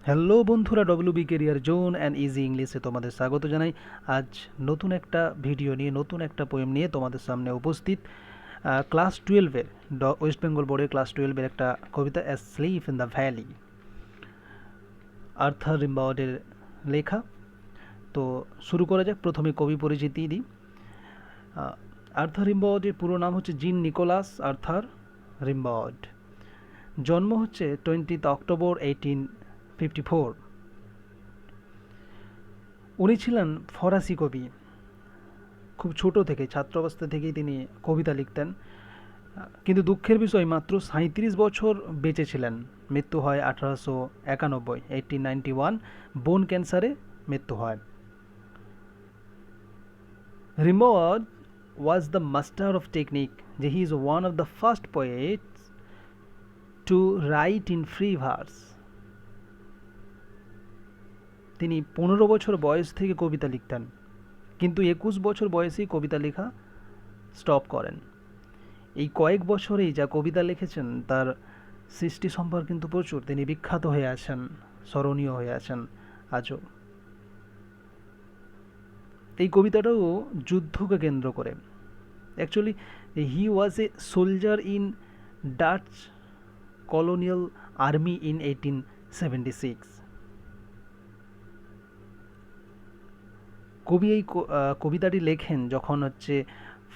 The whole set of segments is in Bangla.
হ্যালো বন্ধুরা, WB career zone and easy ইংলিশে তোমাদের স্বাগত জানাই। আজ নতুন একটা ভিডিও নিয়ে, নতুন একটা পোয়েম নিয়ে তোমাদের সামনে উপস্থিত। ক্লাস 12-এর ওয়েস্ট বেঙ্গল বোর্ডের ক্লাস 12-এর একটা কবিতা, asleep in the valley, Arthur রিম্বাউডের লেখা। তো শুরু করা যাক। প্রথমে কবি পরিচিতি দিই। আর্থার রিম্বাউডের পুরো নাম হচ্ছে জিন নিকোলাস আর্থার রিম্বাউড। জন্ম হচ্ছে 20 অক্টোবর 1854। উনি ছিলেন ফরাসি কবি। খুব ছোট থেকে, ছাত্রাবস্থা থেকেই তিনি কবিতা লিখতেন। কিন্তু দুঃখের বিষয়, মাত্র 37 বছর বেঁচে ছিলেন। মৃত্যু হয় 1891, 1891, বোন ক্যান্সারে মৃত্যু হয়। রিম্বাউড was the master of technique. He is one of the first poets to write in free verse. তিনি 15 বছর বয়স থেকে কবিতা লিখতেন, কিন্তু 21 বছর বয়সেই কবিতা লেখা স্টপ করেন। এই কয়েক বছরেই যা কবিতা লিখেছেন তার সৃষ্টি সম্পর্ক কিন্তু প্রচুর। তিনি বিখ্যাত হয়ে আছেন, স্মরণীয় হয়ে আছেন আজও। এই কবিতাটাও যুদ্ধকে কেন্দ্র করে। Actually he was a soldier in Dutch colonial army in 1876। কবি এই কবিতাটি লেখেন যখন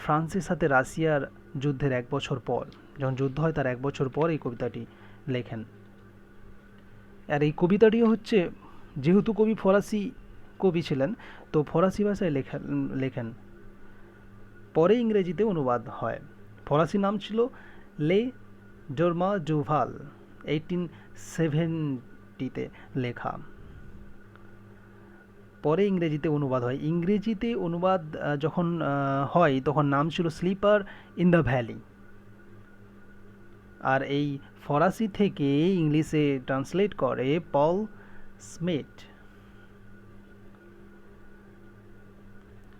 ফ্রান্সের সাথে রাশিয়ার যুদ্ধের 1 বছর পর, যখন যুদ্ধ হয় তার 1 বছর পর এই কবিতাটি লেখেন। আর এই কবিতাটিও যেহেতু কবি ফরাসি কবি ছিলেন, তো ফরাসি ভাষায় লেখেন। পরে ইংরেজিতে অনুবাদ হয়। ফরাসি নাম ছিল লে ডরমা জুভাল, 1870-তে লেখা। পরে ইংরেজিতে অনুবাদ হয়। ইংরেজিতে অনুবাদ যখন হয় তখন নাম ছিল স্লিপার ইন দ্য ভ্যালি। আর এই ফরাসি থেকে ইংলিশে ট্রান্সলেট করে পল স্মিথ।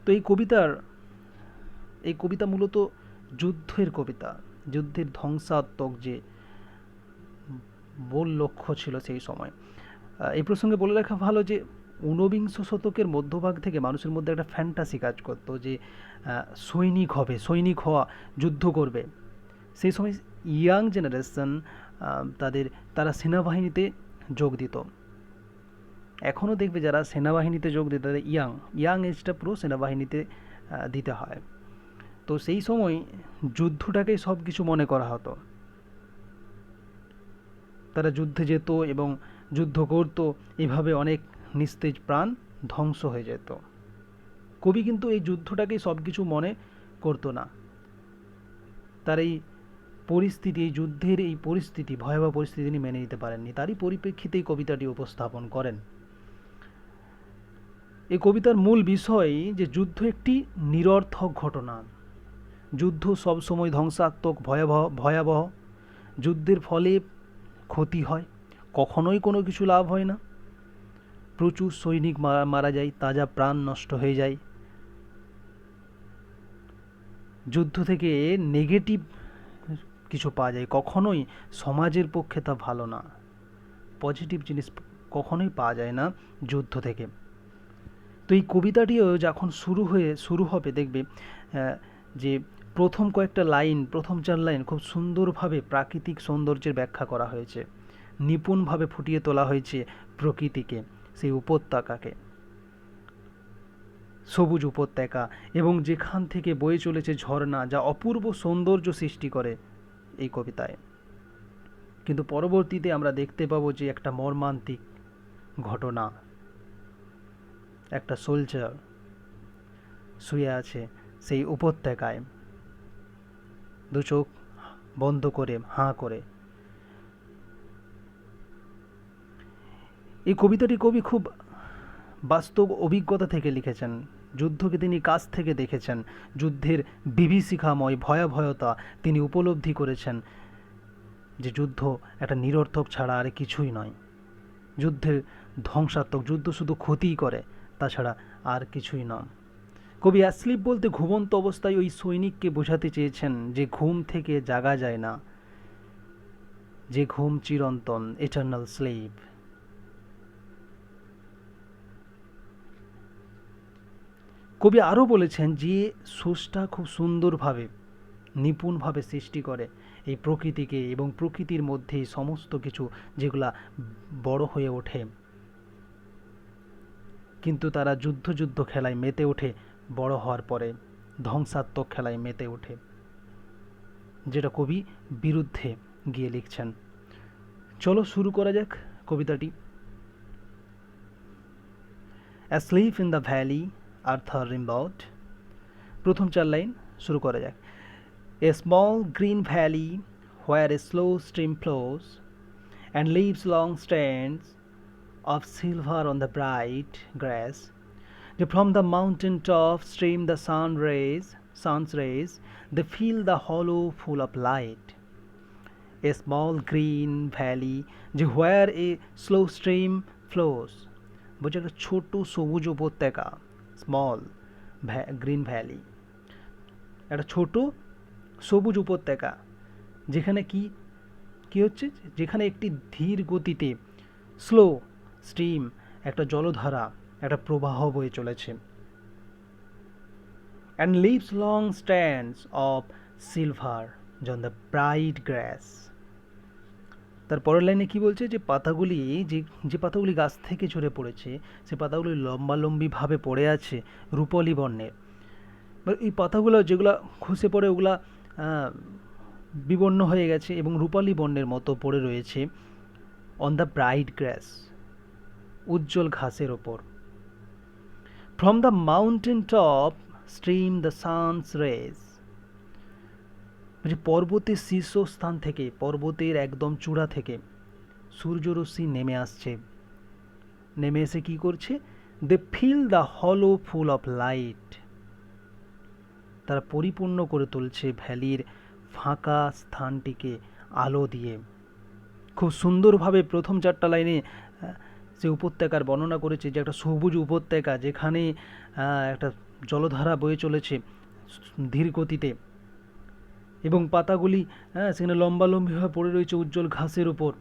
তো এই কবিতা মূলত যুদ্ধের কবিতা, যুদ্ধের ধ্বংসাত্মক যে মূল লক্ষ্য ছিল সেই সময়। এই প্রসঙ্গে বলে রাখা ভালো যে 19বিংশ শতকের মধ্যভাগ থেকে মানুষের মধ্যে একটা ফ্যান্টাসি কাজ করতো যে সৈনিক হওয়া, যুদ্ধ করবে। সেই সময় ইয়াং জেনারেশন তারা সেনাবাহিনীতে যোগ দিত। এখনও দেখবে যারা সেনাবাহিনীতে যোগ দিত তাদের ইয়াং এজটা পুরো সেনাবাহিনীতে দিতে হয়। তো সেই সময় যুদ্ধটাকেই সব কিছু মনে করা হতো। তারা যুদ্ধে যেত এবং যুদ্ধ করত, এভাবে অনেক নিস্তেজ প্রাণ ধ্বংস হয়ে যেত। কবি কিন্তু এই যুদ্ধটাকেই সব কিছু মনে করতো না। তার এই পরিস্থিতি, এই যুদ্ধের এই পরিস্থিতি, ভয়াবহ পরিস্থিতি তিনি মেনে নিতে পারেননি। তারই পরিপ্রেক্ষিতেই কবিতাটি উপস্থাপন করেন। এই কবিতার মূল বিষয় যে যুদ্ধ একটি নিরর্থক ঘটনা। যুদ্ধ সবসময় ধ্বংসাত্মক, ভয়াবহ। যুদ্ধের ফলে ক্ষতি হয়, কখনোই কোনো কিছু লাভ হয় না। প্রচুর সৈনিক মারা যায়, তাজা প্রাণ নষ্ট হয়ে যায়। যুদ্ধ থেকে নেগেটিভ কিছু পাওয়া যায়, কখনোই সমাজের পক্ষে তা ভালো না। পজিটিভ জিনিস কখনোই পাওয়া যায় না যুদ্ধ থেকে। তো এই কবিতাটিও যখন শুরু হবে দেখবে যে প্রথম কয়েকটা লাইন, প্রথম 4 লাইন খুব সুন্দরভাবে প্রাকৃতিক সৌন্দর্যের ব্যাখ্যা করা হয়েছে। নিপুণভাবে ফুটিয়ে তোলা হয়েছে প্রকৃতিকে, সেই উপত্যকাকে, সবুজ উপত্যকা, এবং যেখান থেকে বয়ে চলেছে ঝর্ণা, যা অপূর্ব সৌন্দর্য সৃষ্টি করে এই কবিতায়। কিন্তু পরবর্তীতে আমরা দেখতে পাবো যে একটা মর্মান্তিক ঘটনা। একটা সোলজার শুয়ে আছে সেই উপত্যকায়, দু চোখ বন্ধ করে, হাঁ করে। এই কবিতাটি কবি খুব বাস্তব অভিজ্ঞতা থেকে লিখেছেন। যুদ্ধকে তিনি কাছ থেকে দেখেছেন। যুদ্ধের বিভীষিকাময় ভয়াবহতা তিনি উপলব্ধি করেছেন, যে যুদ্ধ একটা নিরর্থক ছাড়া আর কিছুই নয়। যুদ্ধের ধ্বংসাত্মক, যুদ্ধ শুধু ক্ষতিই করে, তাছাড়া আর কিছুই নয়। কবি অ্যাসলিপ বলতে ঘুমন্ত অবস্থায় ওই সৈনিককে বোঝাতে চেয়েছেন যে ঘুম থেকে জাগা যায় না, যে ঘুম চিরন্তন, এটার্নাল স্লিপ। কবি আরও বলেছেন যে স্রষ্টা খুব সুন্দরভাবে নিপুণভাবে সৃষ্টি করে এই প্রকৃতিকে এবং প্রকৃতির মধ্যে সমস্ত কিছু যেগুলা বড় হয়ে ওঠে, কিন্তু তারা যুদ্ধ যুদ্ধ খেলায় মেতে ওঠে বড় হওয়ার পরে, ধ্বংসাত্মক খেলায় মেতে ওঠে, যেটা কবি বিরুদ্ধে গিয়ে লিখছেন। চলো শুরু করা যাক কবিতাটি। Asleep in the valley Arthur Rimbaud. প্রথম 4 লাইন শুরু করা যাক। A small green valley where a slow stream flows and leaves long strands of silver on the bright grass. From the mountain top stream the sun's rays, they fill the hollow full of light. A small green valley where a slow stream flows. বলছে একটা ছোট সবুজ উপত্যকা, স্মল গ্রিন ভ্যালি, একটা ছোট সবুজ উপত্যকা যেখানে কি কি হচ্ছে, যেখানে একটি ধীর গতিতে স্লো স্ট্রিম, একটা জলধারা, একটা প্রবাহ বয়ে চলেছে। And leaves long stands of silver on the bright grass. তার পরের লাইনে কি বলছে, যে পাতাগুলি যে পাতাগুলি গাছ থেকে ঝরে পড়েছে, সে পাতাগুলি লম্বালম্বিভাবে পড়ে আছে রূপলি বর্ণের। এই পাতাগুলো যেগুলো খসে পড়ে ওগুলা বিবর্ণ হয়ে গেছে এবং রূপালী বর্ণের মতো পড়ে রয়েছে অন দ্য ব্রাইট গ্রাস, উজ্জ্বল ঘাসের ওপর। From the mountain top stream the sun's rays. পর্বতের শীর্ষস্থান থেকে, পর্বতের একদম চূড়া থেকে সূর্যরশ্মি নেমে আসছে, নেমে এসে কি করছে, দে ফিল দ্য হলো ফুল অফ লাইট। তারা পরিপূর্ণ করে তুলছে ভ্যালির ফাঁকা স্থানটিকে আলো দিয়ে। খুব সুন্দরভাবে প্রথম 4টা লাইনে সে উপত্যকার বর্ণনা করেছে, যে একটা সবুজ উপত্যকা যেখানে একটা জলধারা বয়ে চলেছে ধীর গতিতে এবং পাতাগুলি সেখানে লম্বালম্বিভাবে পড়ে রয়েছে উজ্জ্বল ঘাসের উপর,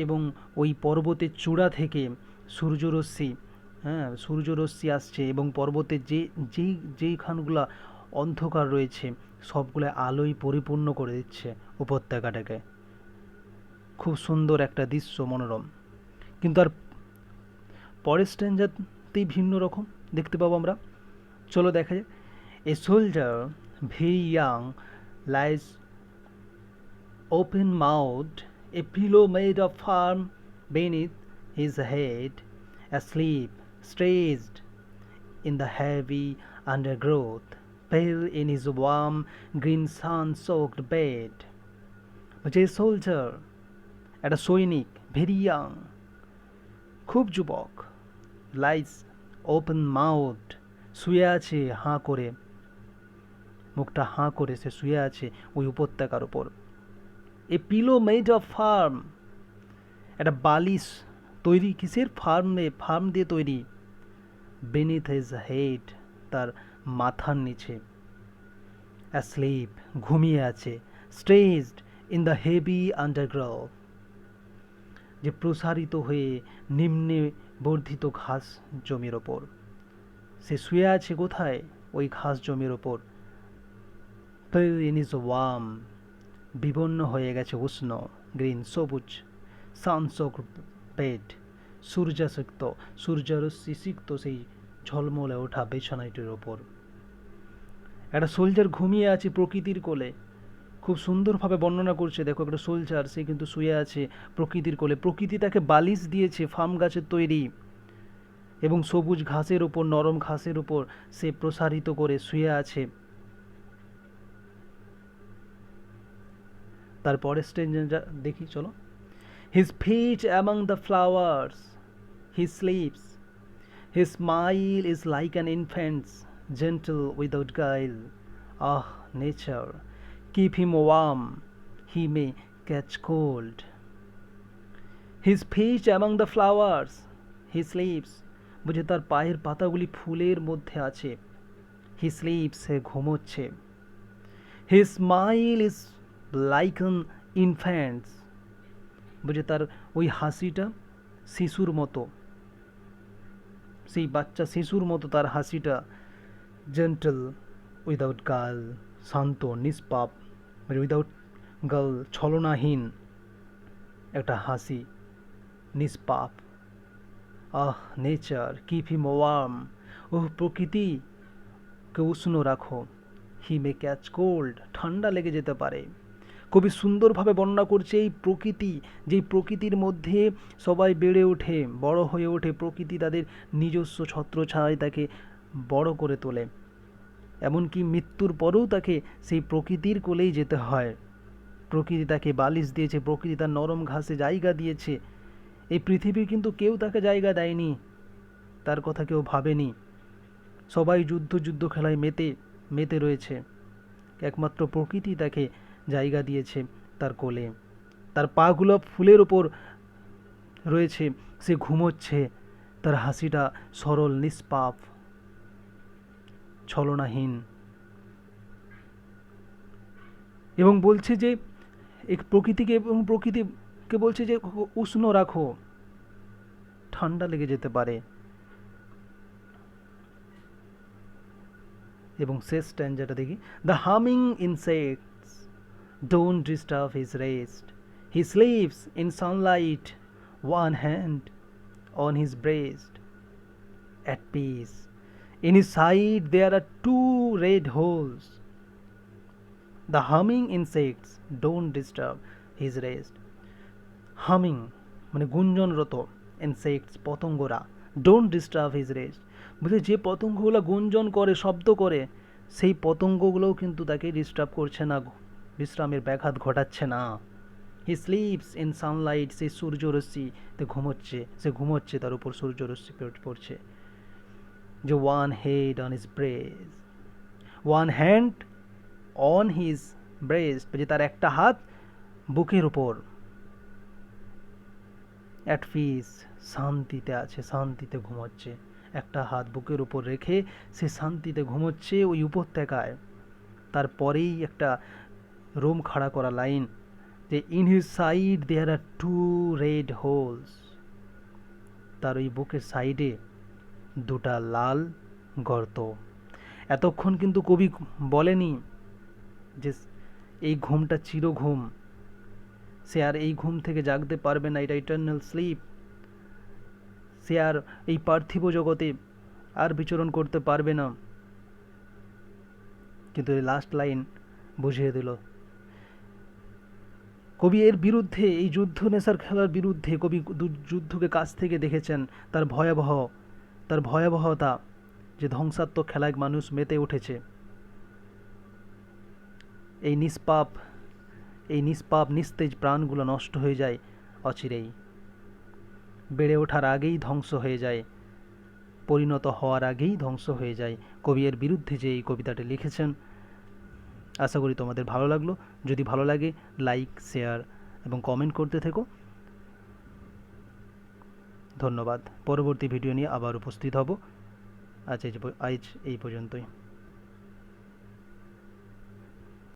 এবং ওই পর্বতের চূড়া থেকে সূর্যরশ্মি আসছে এবং পর্বতের যেইখানগুলো অন্ধকার রয়েছে সবগুলো আলোয় পরিপূর্ণ করে দিচ্ছে উপত্যকাটাকে। খুব সুন্দর একটা দৃশ্য, মনোরম। কিন্তু আর পরের স্ট্যান্জাতেই ভিন্ন রকম দেখতে পাবো আমরা। চলো দেখা যায়। A soldier very young lies open mouthed, a pillow made of firm beneath his head, asleep, stretched in the heavy undergrowth, pale in his warm, green sun-soaked bed. যে সোলজার, একটা সৈনিক, ভেরি ইয়াং, খুব যুবক, লাইজ ওপেন মাউথ, শুয়ে আছে হাঁ করে, মুখটা হাঁ করে সে শুয়ে আছে ওই উপত্যকার উপর। এ পিলো মেড অফ ফার্ম, একটা বালিশ তৈরি, কিসের ফার্ম দিয়ে তৈরি, বেনিথ হিজ হেড, তার মাথার নিচে, অ্যাসলিপ, ঘুমিয়ে আছে, stretched in the heavy underground, যে প্রসারিত হয়ে নিম্নে বর্ধিত ঘাস জমির ওপর সে শুয়ে আছে। কোথায়? ওই ঘাস জমির ওপর। ইন ইজ ওয়ার্ম, বিবর্ণ হয়ে গেছে উষ্ণ, গ্রিন সবুজ, সানসোক বেড, সূর্যরশ্মি সিক্ত সেই ঝলমলে ওঠা বিছানাটির ওপর। একটা সোলজার ঘুমিয়ে আছে প্রকৃতির কোলে। খুব সুন্দরভাবে বর্ণনা করছে, দেখো একটা সোলজার, সে কিন্তু শুয়ে আছে প্রকৃতির কোলে। প্রকৃতি তাকে বালিশ দিয়েছে ফার্ম গাছের তৈরি, এবং সবুজ ঘাসের ওপর, নরম ঘাসের ওপর সে প্রসারিত করে শুয়ে আছে। তারপরে স্ট্রেঞ্জার দেখি, চলো। His feet among the flowers, he sleeps. His smile is like an infant's, gentle without guile. Ah, nature, keep him warm, he may catch cold. His feet among the flowers, he sleeps. বুঝে তার পায়ের পাতাগুলি ফুলের মধ্যে আছে। He sleeps, সে ঘুমোচ্ছে। His smile is like an infant's, বুঝে তার ওই হাসিটা শিশুর মতো, সেই বাচ্চা শিশুর মতো তার হাসিটা, জেন্টল উইদাউট গাল, শান্ত নিষ্পাপ, মানে উইদাউট গাল, ছলনাহীন একটা হাসি, নিষ্পাপ। আহ নেচার কিপ হিম ওয়ার্ম, ওহ প্রকৃতিকে উষ্ণ রাখো। হি মে ক্যাচ কোল্ড, ঠান্ডা লেগে যেতে পারে। কবি সুন্দরভাবে বর্ণনা করছে এই প্রকৃতি, যেই প্রকৃতির মধ্যে সবাই বেড়ে ওঠে, বড় হয়ে ওঠে। প্রকৃতি তাদের নিজস্ব ছত্রছায়ায় তাকে বড় করে তোলে, এমনকি মৃত্যুর পরেও তাকে সেই প্রকৃতির কোলেই যেতে হয়। প্রকৃতি তাকে বালিশ দিয়েছে, প্রকৃতি তার নরম ঘাসে জায়গা দিয়েছে। এই পৃথিবীর কিন্তু কেউ তাকে জায়গা দেয়নি, তার কথা কেউ ভাবেনি। সবাই যুদ্ধ খেলায় মেতে মেতে রয়েছে, একমাত্র প্রকৃতি তাকে জায়গা দিয়েছে তার কোলে। তার পাগুলো ফুলের ওপর রয়েছে, সে ঘুমোচ্ছে, তার হাসিটা সরল নিষ্পাপ ছলনাহীন, এবং বলছে যে এক প্রকৃতিকে, এবং প্রকৃতিকে বলছে যে উষ্ণ রাখো, ঠান্ডা লেগে যেতে পারে। এবং শেষ স্ট্যান্জাটা দেখি, the humming insects don't disturb his rest, he slips in Sunlight, one hand on his breast, at peace. In his side there are two red holes. The humming insects don't disturb his rest. Humming মানে গুঞ্জনরত, ইনসেক্টস পতঙ্গরা, ডোন্ট ডিস্টার্ব হিজ রেস্ট, বুঝলে যে পতঙ্গগুলো গুঞ্জন করে, শব্দ করে, সেই পতঙ্গগুলোও কিন্তু তাকে ডিস্টার্ব করছে না, বিশ্রামের ব্যাঘাত ঘটাচ্ছে না। হি স্লিপস ইন সানলাইট, সে সূর্যরশ্মিতে ঘুমোচ্ছে, সে ঘুমোচ্ছে, তার উপর সূর্যরশ্মি পড়ছে। যে one head on his breast, one hand on his breast, যে তার একটা হাত বুকের উপর, অ্যাট পিস, শান্তিতে আছে, শান্তিতে ঘুমোচ্ছে, একটা হাত বুকের উপর রেখে সে শান্তিতে ঘুমোচ্ছে ওই উপত্যকায়। তারপরেই একটা রোম খাড়া করা লাইন, যে in his side there are two red holes, তার ওই বুকের সাইডে দুটা লাল গর্ত। এতক্ষণ কিন্তু কবি বলেনি যে এই ঘুমটা চিরঘুম, সে আর এই ঘুম থেকে জাগতে পারবে না, এটা ইটার্নাল স্লিপ, সে আর এই পার্থিব জগতে আর বিচরণ করতে পারবে না। কিন্তু এই লাস্ট লাইন বুঝিয়ে দিল। কবি এর বিরুদ্ধে, এই যুদ্ধ নেশার খেলার বিরুদ্ধে, কবি যুদ্ধকে কাছ থেকে দেখেছেন, তার ভয়াবহতা, যে ধ্বংসাত্মক খেলায় মানুষ মেতে উঠেছে। এই নিষ্পাপ নিস্তেজ প্রাণগুলো নষ্ট হয়ে যায় অচিরেই, বেড়ে ওঠার আগেই ধ্বংস হয়ে যায়, পরিণত হওয়ার আগেই ধ্বংস হয়ে যায়। কবি এর বিরুদ্ধে যে এই কবিতাটি লিখেছেন। আশা করি তোমাদের ভালো লাগলো। যদি ভালো লাগে লাইক, শেয়ার এবং কমেন্ট করতে থেকো। ধন্যবাদ। পরবর্তী ভিডিও নিয়ে আবার উপস্থিত হব। আজ এই পর্যন্তই।